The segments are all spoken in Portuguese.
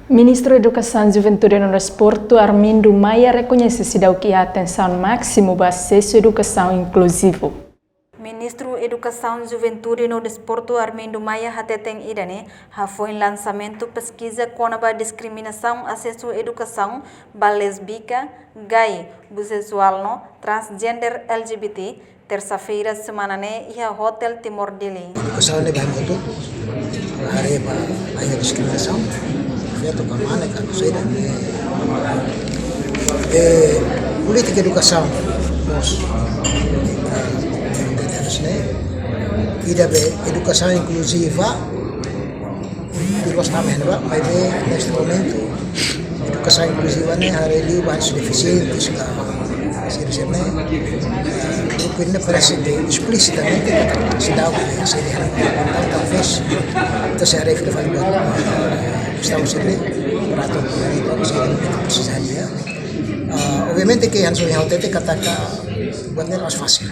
Ministro Educação, Juventude e Desporto Armindo Maia reconhece que a atenção máxima para acesso à educação inclusivo. Ministro Educação, Juventude e Desporto Armindo Maia hateteng idane foi lançamento pesquisa contra discriminação acesso à educação ba lesbica, gay, bissexual, transgender, LGBT terça-feira semana ia Hotel Timor Dili. Educação é bem muito, hari banyak diskriminasi. Itu kemana kan saya dan politik educação nós tidak educação inclusiva di luar também não mas neste momento educação inclusiva né hari ini banyak deficientes kan seriusnya grupo ini presente explicitamente sedang sedang talvez itu saya refleksi estamos aqui para todos precisaria obviamente que yang sudah hotel katakan buatnya lebih fácil.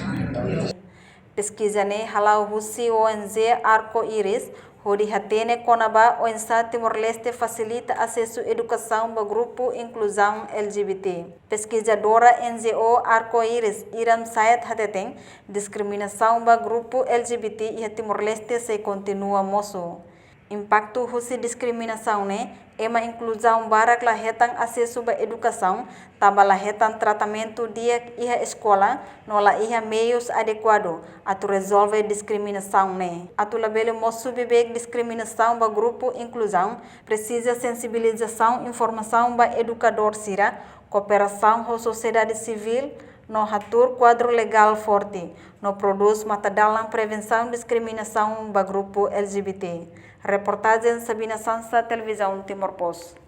Pesquisa ne halau husi ONG Arco-Íris hodi hatene konaba ONG Timor-Leste facilita acesso à educação para grupo inclusão LGBT. Pesquisadora NGO Arco-Íris Iram Sayed hateteng discriminação para grupo LGBT e Timor-Leste se continua moço. Impacto husi discriminação ne ema inclusão barak lahetan acesso à educação, taba lahetan tratamento dia iha escola, nola iha meios adequado, atu resolve discriminação ne. Atu labele moço bebek discriminação ba grupo inclusão, precisa sensibilização, informação ba educador sira, cooperação com sociedade civil, no hatur quadro legal forte, no produz matadalang prevenção discriminação ba grupo LGBT. Reportagem Sabina Sansa, Televisão Timor Post.